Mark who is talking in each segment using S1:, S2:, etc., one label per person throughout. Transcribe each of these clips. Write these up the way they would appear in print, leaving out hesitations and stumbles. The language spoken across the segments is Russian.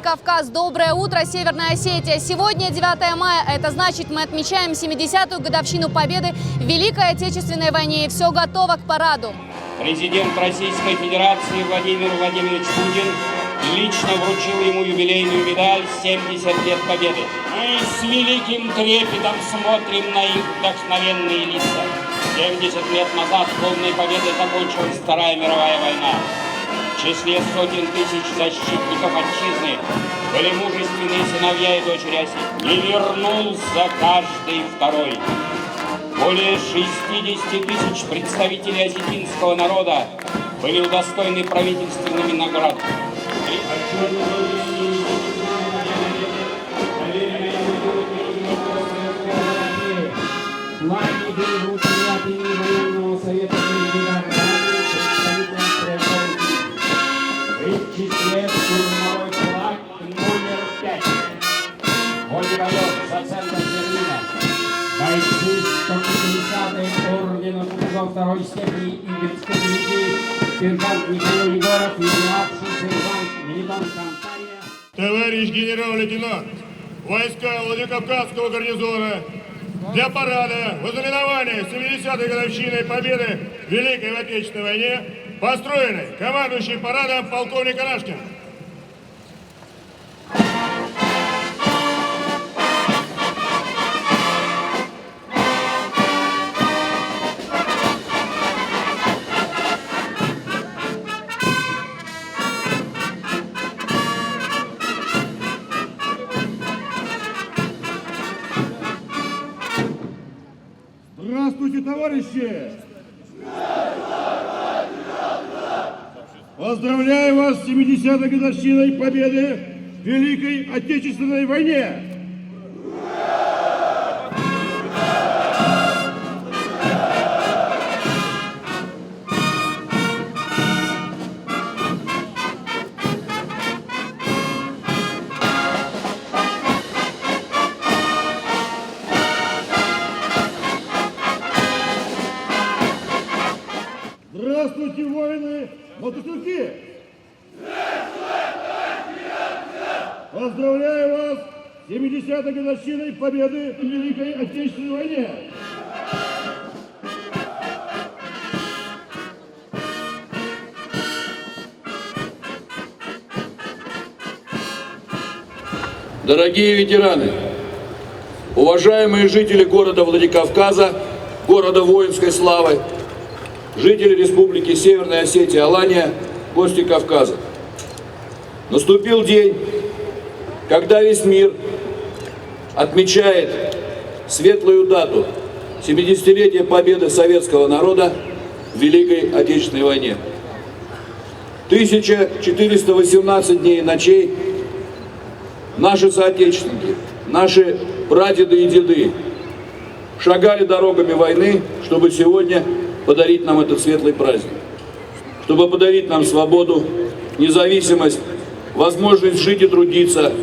S1: Владикавказ. Доброе утро, Северная Осетия. Сегодня 9 мая, это значит, мы отмечаем 70-ю годовщину победы в Великой Отечественной войне. И все готово к параду.
S2: Президент Российской Федерации Владимир Владимирович Путин лично вручил ему юбилейную медаль «70 лет Победы». Мы с великим трепетом смотрим на их вдохновенные лица. 70 лет назад полной победой закончилась Вторая мировая война. В числе сотен тысяч защитников отчизны были мужественные сыновья и дочери Осетии. И вернулся каждый второй. Более 60 тысяч представителей осетинского народа были удостоены правительственными наградами.
S3: военного совета в числе штурмовой флаг номер 5. В ходе боев за центр Берлина бойцы 150-й ордена Кубка второй степени Игорьской дивизии сержант Михаил Егоров и младший сержант Мелитон Компания.
S4: Товарищ генерал-лейтенант, войска Владикавказского гарнизона для парада в ознаменование 70-й годовщины победы в Великой Отечественной войне построены командующий парадом полковник Анашкин. Здравствуйте, товарищи! Поздравляю вас с 70-й годовщиной победы в Великой Отечественной войне! Здравствуйте, воины мотострелки! Поздравляю вас с 70-й годовщиной победы в Великой Отечественной войне!
S5: Дорогие ветераны, уважаемые жители города Владикавказа, города воинской славы, жители Республики Северная Осетия, Алания, гости Кавказа. Наступил день, когда весь мир отмечает светлую дату 70-летия победы советского народа в Великой Отечественной войне. 1418 дней и ночей наши соотечественники, наши прадеды и деды шагали дорогами войны, чтобы сегодня подарить нам этот светлый праздник, чтобы подарить нам свободу, независимость, возможность жить и трудиться,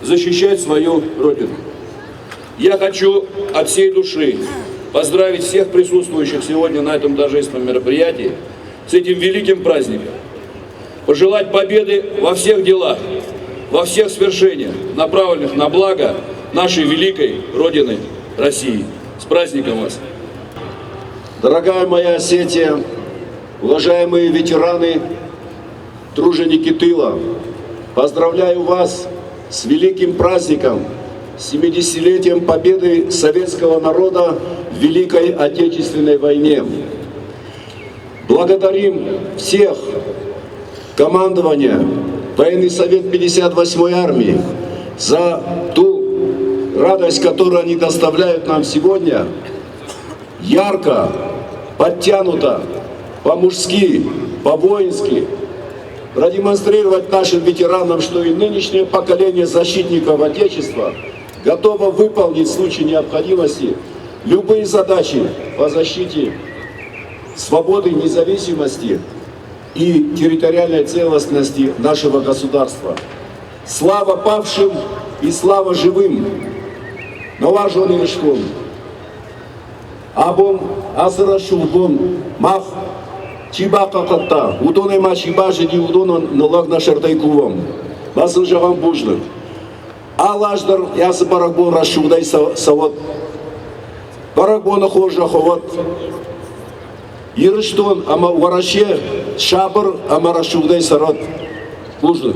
S5: защищать свою Родину. Я хочу от всей души поздравить всех присутствующих сегодня на этом торжественном мероприятии с этим великим праздником, пожелать победы во всех делах, во всех свершениях, направленных на благо нашей великой Родины России. С праздником вас!
S6: Дорогая моя Осетия, уважаемые ветераны, труженики тыла, поздравляю вас с великим праздником, 70-летием победы советского народа в Великой Отечественной войне. Благодарим всех командования Военный совет 58-й армии за ту радость, которую они доставляют нам сегодня, ярко, подтянуто, по-мужски, по-воински, продемонстрировать нашим ветеранам, что и нынешнее поколение защитников Отечества готово выполнить в случае необходимости любые задачи по защите свободы, независимости и территориальной целостности нашего государства. Слава павшим и слава живым! Наваженный школ. Абон асырашулгон мах чиба какатта удоне ма чиба жиди удона налаг на шартайкувам. басылжаған бұжды. Ал аждар, ясы барақ бол рашудай савод. Барақ боны хожа ховод. Ирыштон, ама вараше, шабыр, ама рашудай сарод. Бұжды.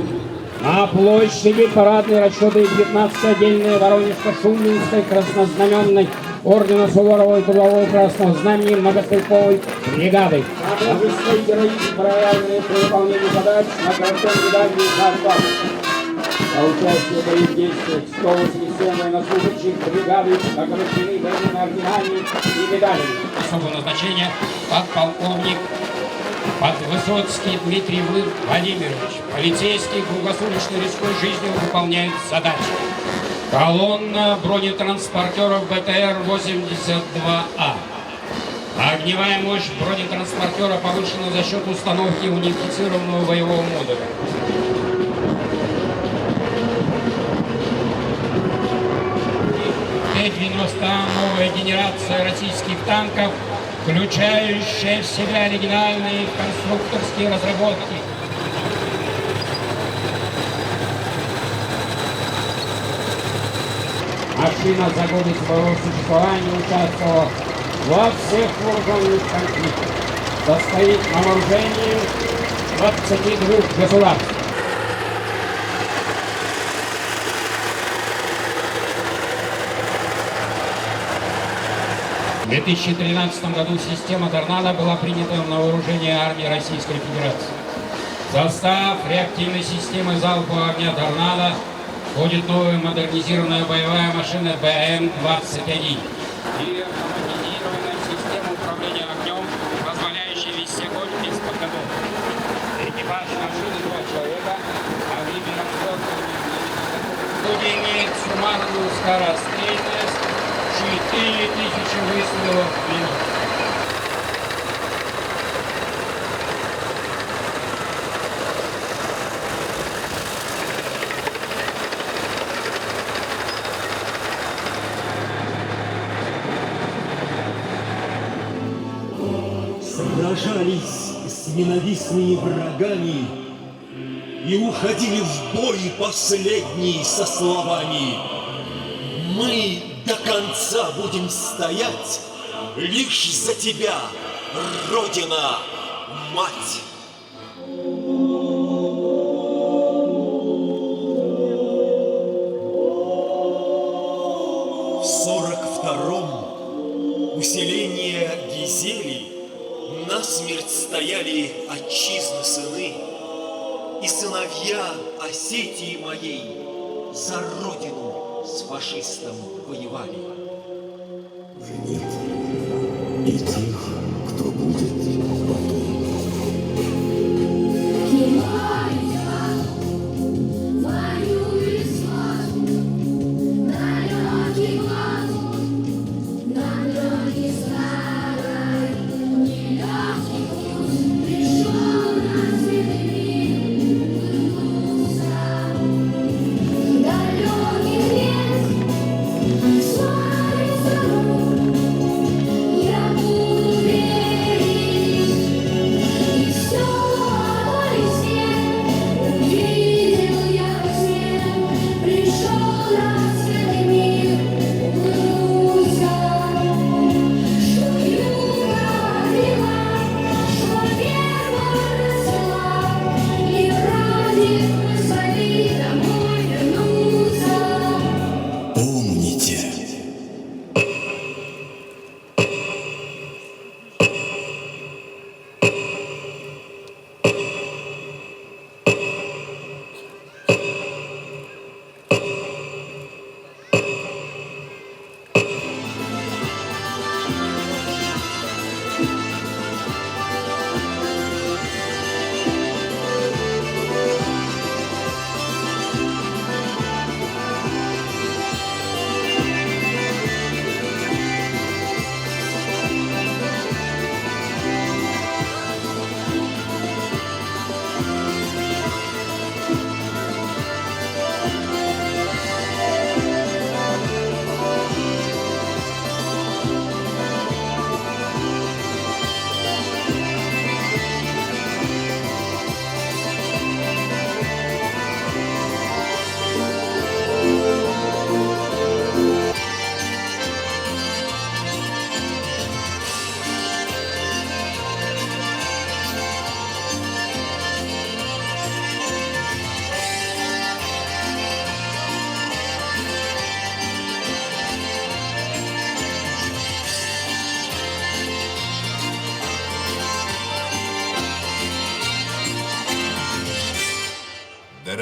S3: На площади парадные расчеты 19-й отдельной Воронежско-Шуменской краснознаменной ордена Суворова и Трудового Красного Знамени многострелковой бригады. За высокий героизм, проявленный при выполнении задач на коротком медальном шагах. За участие в боевых действиях 187 военнослужащих бригады награждены военными орденами и медалями.
S2: Особого назначения подполковник Подвысоцкий Дмитрий Владимирович. Полицейский круглосуточной рисковой жизнью выполняет задачи. Колонна бронетранспортеров БТР-82А. Огневая мощь бронетранспортера повышена за счет установки унифицированного боевого модуля. Т-90 новая генерация российских танков, включающая в себя оригинальные конструкторские разработки.
S3: Машина за годы своего существования участвовала во всех вооруженных конфликтах. Состоит на вооружении 22 государств.
S2: В 2013 году система «Торнадо» была принята на вооружение армии Российской Федерации. В состав реактивной системы залпового огня «Торнадо» входит новая модернизированная боевая машина БМ-21 и автоматизированная система управления огнем, позволяющая вести огонь без подготовки. Экипаж машины 2 человека, а время работы имеет суммарную скорострельность 4000 выстрелов в минуту.
S7: Сражались с ненавистными врагами и уходили в бой последний со словами: «Мы до конца будем стоять лишь за тебя, Родина, мать!» В 42-м усиление Гизели насмерть стояли отчизны сыны и сыновья Осетии моей за родину с фашистом воевали.
S8: Уже нет и тех, кто будет потом.
S9: Я буду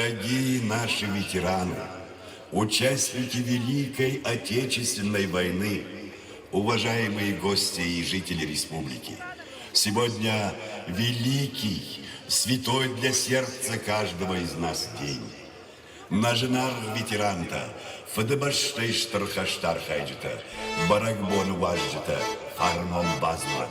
S8: Дорогие наши ветераны, участники Великой Отечественной войны, уважаемые гости и жители республики, сегодня великий, святой для сердца каждого из нас день. Нажинар ветеранта, фадебаштейштар хаштар хайджита, баракбон важджита, фармон базмат.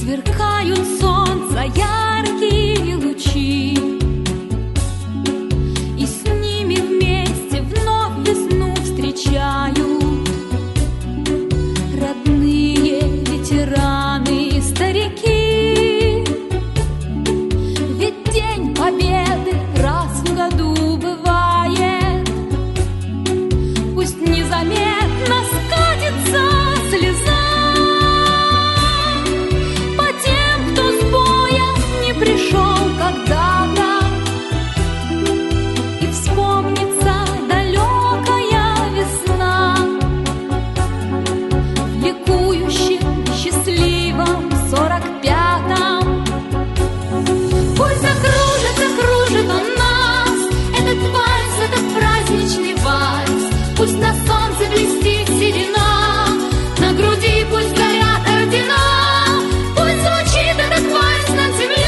S9: Сверкают солнца яркие лучи, и с ними вместе вновь весну встречают родные ветераны, старики. Ведь День Победы раз в году бывает, пусть незаметно скатится слеза пришел когда-то, и вспомнится далекая весна в ликующем, счастливом 45-м. Пусть закружит он нас, этот вальс, этот праздничный вальс. Пусть на солнце блестит седина, на груди пусть горят ордена. Пусть звучит этот вальс над землей,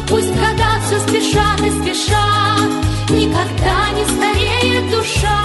S9: пусть года все спешат и спешат, никогда не стареет душа.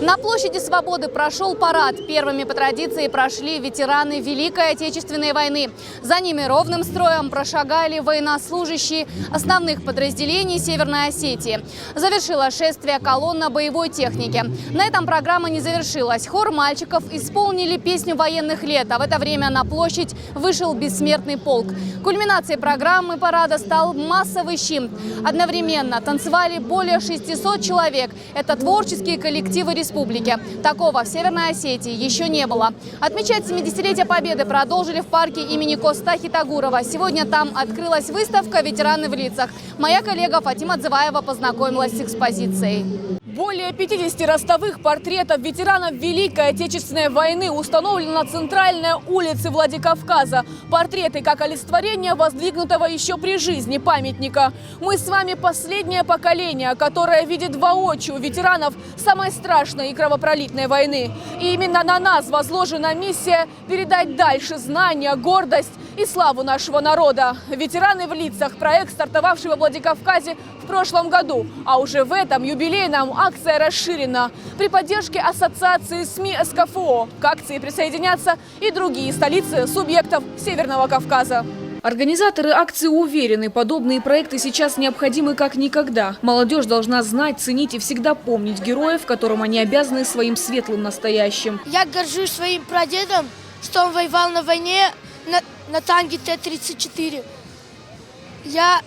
S1: На площади Свободы прошел парад. Первыми по традиции прошли ветераны Великой Отечественной войны. За ними ровным строем прошагали военнослужащие основных подразделений Северной Осетии. Завершила шествие колонна боевой техники. На этом программа не завершилась. Хор мальчиков исполнили песню военных лет, а в это время на площадь вышел бессмертный полк. Кульминацией программы парада стал массовый щим. Одновременно танцевали более 600 человек. Это творческие коллективы республики. Такого в Северной Осетии еще не было. Отмечать 70-летие Победы продолжили в парке имени Коста Хитагурова. Сегодня там открылась выставка «Ветераны в лицах». Моя коллега Фатима Дзываева познакомилась с экспозицией.
S10: Более 50 ростовых портретов ветеранов Великой Отечественной войны установлены на центральной улице Владикавказа. Портреты как олицетворение воздвигнутого еще при жизни памятника. Мы с вами последнее поколение, которое видит воочию ветеранов самой страшной и кровопролитной войны. И именно на нас возложена миссия передать дальше знания, гордость и славу нашего народа. «Ветераны в лицах» – проект, стартовавший во Владикавказе в прошлом году, а уже в этом юбилейном акция расширена. При поддержке ассоциации СМИ СКФО к акции присоединятся и другие столицы субъектов Северного Кавказа. Организаторы акции уверены, подобные проекты сейчас необходимы как никогда. Молодежь должна знать, ценить и всегда помнить героев, которым они обязаны своим светлым настоящим.
S11: Я горжусь своим прадедом, что он воевал на войне на танке Т-34. Я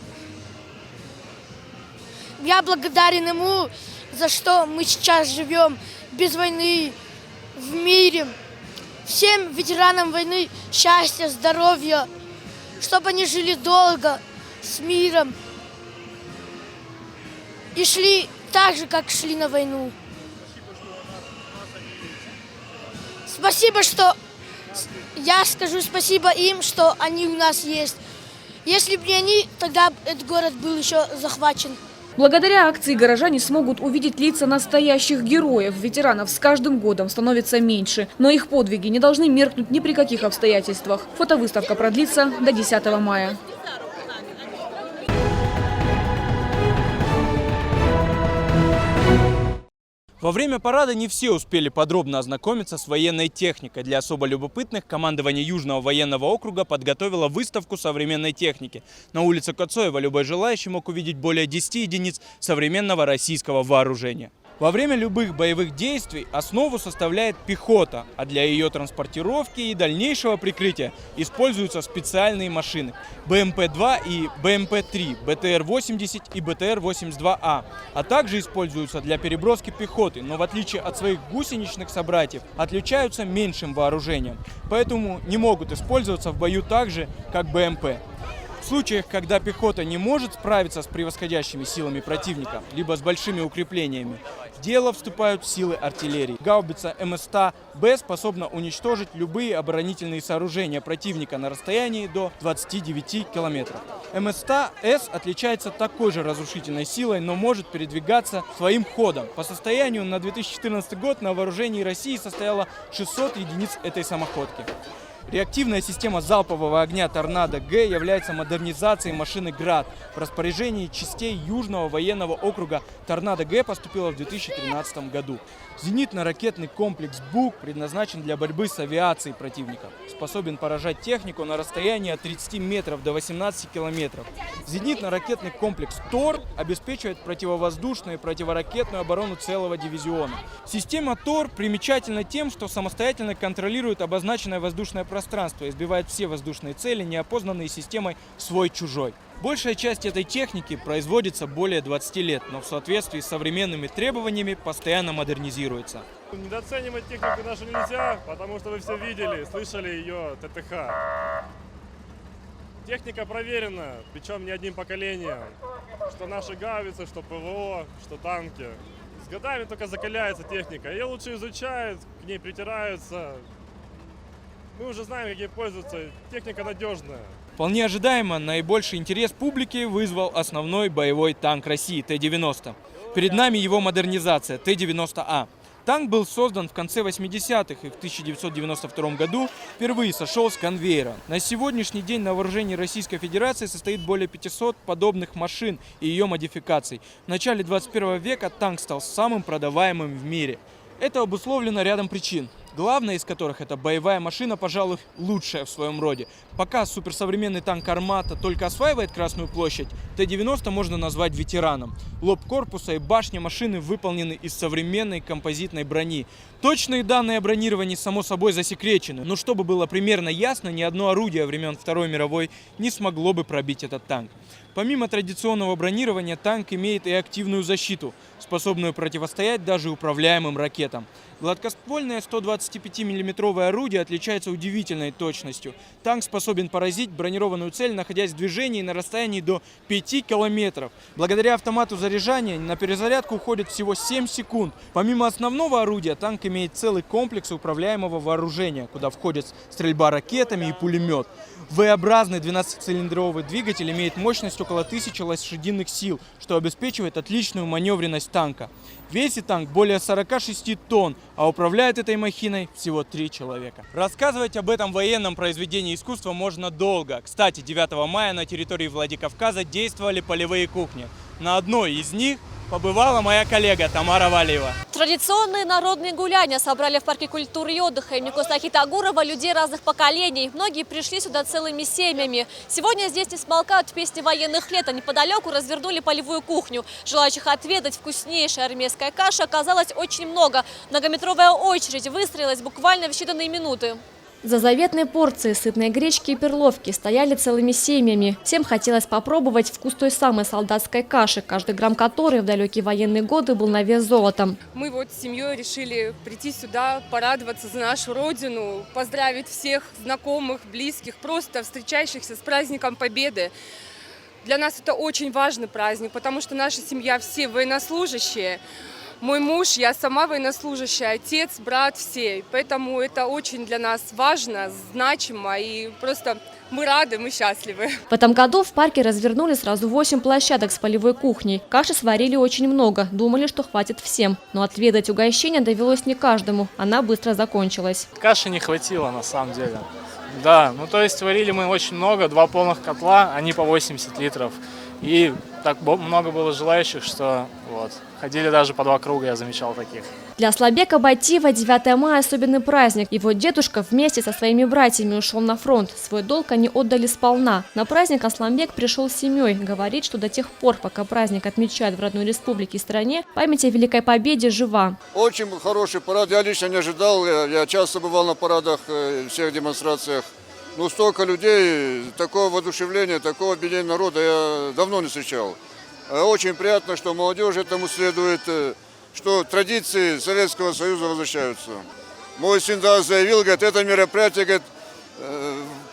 S11: благодарен ему за что мы сейчас живем без войны в мире. Всем ветеранам войны счастья, здоровья, чтобы они жили долго, с миром и шли так же, как шли на войну. Спасибо, что я скажу спасибо им, что они у нас есть. Если бы не они, тогда этот город был еще захвачен.
S10: Благодаря акции горожане смогут увидеть лица настоящих героев. Ветеранов с каждым годом становится меньше. Но их подвиги не должны меркнуть ни при каких обстоятельствах. Фотовыставка продлится до 10 мая.
S12: Во время парада не все успели подробно ознакомиться с военной техникой. Для особо любопытных командование Южного военного округа подготовило выставку современной техники. На улице Коцоева любой желающий мог увидеть более 10 единиц современного российского вооружения. Во время любых боевых действий основу составляет пехота, а для ее транспортировки и дальнейшего прикрытия используются специальные машины БМП-2 и БМП-3, БТР-80 и БТР-82А, а также используются для переброски пехоты, но в отличие от своих гусеничных собратьев отличаются меньшим вооружением, поэтому не могут использоваться в бою так же, как БМП. В случаях, когда пехота не может справиться с превосходящими силами противника, либо с большими укреплениями, в дело вступают силы артиллерии. Гаубица МС-100Б способна уничтожить любые оборонительные сооружения противника на расстоянии до 29 километров. МС-100С отличается такой же разрушительной силой, но может передвигаться своим ходом. По состоянию на 2014 год на вооружении России состояло 600 единиц этой самоходки. Реактивная система залпового огня «Торнадо-Г» является модернизацией машины «Град». В распоряжении частей Южного военного округа «Торнадо-Г» поступила в 2013 году. Зенитно-ракетный комплекс «Бук» предназначен для борьбы с авиацией противника. Способен поражать технику на расстоянии от 30 метров до 18 километров. Зенитно-ракетный комплекс «Тор» обеспечивает противовоздушную и противоракетную оборону целого дивизиона. Система «Тор» примечательна тем, что самостоятельно контролирует обозначенное воздушное пространство и сбивает все воздушные цели, неопознанные системой «свой-чужой». Большая часть этой техники производится более 20 лет, но в соответствии с современными требованиями постоянно модернизируется.
S13: Недооценивать технику нашу нельзя, потому что вы все видели, слышали ее ТТХ. Техника проверена, причем не одним поколением. Что наши гаубицы, что ПВО, что танки. С годами только закаляется техника. Ее лучше изучают, к ней притираются. Мы уже знаем, как ей пользоваться. Техника надежная.
S12: Вполне ожидаемо, наибольший интерес публики вызвал основной боевой танк России Т-90. Перед нами его модернизация Т-90А. Танк был создан в конце 80-х и в 1992 году впервые сошел с конвейера. На сегодняшний день на вооружении Российской Федерации состоит более 500 подобных машин и ее модификаций. В начале 21 века танк стал самым продаваемым в мире. Это обусловлено рядом причин. Главная из которых это боевая машина, пожалуй, лучшая в своем роде. Пока суперсовременный танк «Армата» только осваивает Красную площадь, Т-90 можно назвать ветераном. Лоб корпуса и башня машины выполнены из современной композитной брони. Точные данные о бронировании, само собой, засекречены, но чтобы было примерно ясно, ни одно орудие времен Второй мировой не смогло бы пробить этот танк. Помимо традиционного бронирования, танк имеет и активную защиту, способную противостоять даже управляемым ракетам. Гладкоствольное 125 миллиметровое орудие отличается удивительной точностью. Танк способен поразить бронированную цель, находясь в движении на расстоянии до 5 километров. Благодаря автомату заряжания на перезарядку уходит всего 7 секунд. Помимо основного орудия, танк имеет целый комплекс управляемого вооружения, куда входят стрельба ракетами и пулемет. V-образный 12-цилиндровый двигатель имеет мощность около 1000 лошадиных сил, что обеспечивает отличную маневренность танка. Весит танк более 46 тонн, а управляет этой махиной всего 3 человека. Рассказывать об этом военном произведении искусства можно долго. Кстати, 9 мая на территории Владикавказа действовали полевые кухни. На одной из них побывала моя коллега Тамара Валиева.
S1: Традиционные народные гуляния собрали в парке культуры и отдыха имени Костахи Тагурова людей разных поколений. Многие пришли сюда целыми семьями. Сегодня здесь не смолкают песни военных лет, а неподалеку развернули полевую кухню. Желающих отведать вкуснейшая армейская каша оказалось очень много. Многометровая очередь выстроилась буквально в считанные минуты.
S10: За заветной порцией сытной гречки и перловки стояли целыми семьями. Всем хотелось попробовать вкус той самой солдатской каши, каждый грамм которой в далекие военные годы был на вес золотом.
S14: Мы вот с семьей решили прийти сюда, порадоваться за нашу родину, поздравить всех знакомых, близких, просто встречающихся с праздником Победы. Для нас это очень важный праздник, потому что наша семья все военнослужащие. Мой муж, я сама военнослужащая, отец, брат, все. Поэтому это очень для нас важно, значимо и просто мы рады, мы счастливы.
S10: В этом году в парке развернули сразу 8 площадок с полевой кухней. Каши сварили очень много, думали, что хватит всем. Но отведать угощение довелось не каждому, она быстро закончилась.
S12: Каши не хватило на самом деле. Да, ну то есть варили мы очень много, 2 полных котла, они по 80 литров. И так много было желающих, что вот, ходили даже по 2 круга, я замечал таких.
S10: Для Асланбека Батиева 9 мая особенный праздник. Его дедушка вместе со своими братьями ушел на фронт. Свой долг они отдали сполна. На праздник Асланбек пришел с семьей. Говорит, что до тех пор, пока праздник отмечают в родной республике и стране, память о Великой Победе жива.
S15: Очень хороший парад. Я лично не ожидал. Я часто бывал на парадах, всех демонстрациях. Но столько людей, такого воодушевления, такого объединения народа я давно не встречал. Очень приятно, что молодежь этому следует, что традиции Советского Союза возвращаются. Мой сын заявил, говорит, это мероприятие, говорит,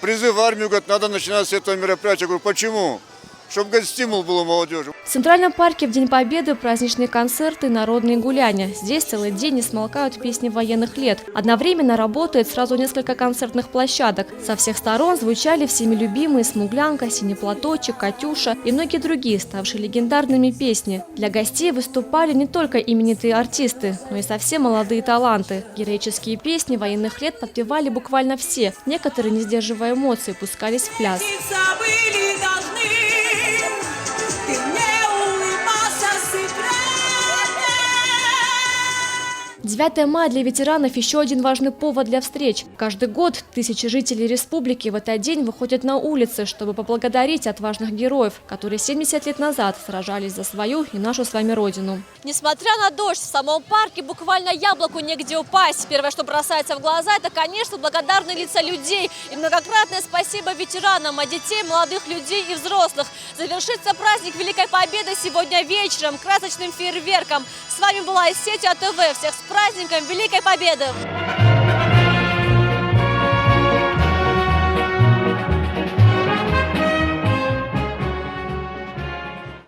S15: призыв в армию, говорит, надо начинать с этого мероприятия. Я говорю, почему? Чтобы, говорит, стимул был у молодежи.
S10: В Центральном парке в День Победы праздничные концерты и народные гуляния. Здесь целый день не смолкают песни военных лет. Одновременно работает сразу несколько концертных площадок. Со всех сторон звучали всеми любимые «Смуглянка», «Синий платочек», «Катюша» и многие другие, ставшие легендарными песни. Для гостей выступали не только именитые артисты, но и совсем молодые таланты. Героические песни военных лет подпевали буквально все. Некоторые, не сдерживая эмоций, пускались в пляс. 9 мая для ветеранов еще один важный повод для встреч. Каждый год тысячи жителей республики в этот день выходят на улицы, чтобы поблагодарить отважных героев, которые 70 лет назад сражались за свою и нашу с вами родину.
S1: Несмотря на дождь, в самом парке буквально яблоку негде упасть. Первое, что бросается в глаза, это, конечно, благодарные лица людей. И многократное спасибо ветеранам, от детей, молодых людей и взрослых. Завершится праздник Великой Победы сегодня вечером красочным фейерверком. С вами была из сети АТВ. Всех с праздником Великой Победы!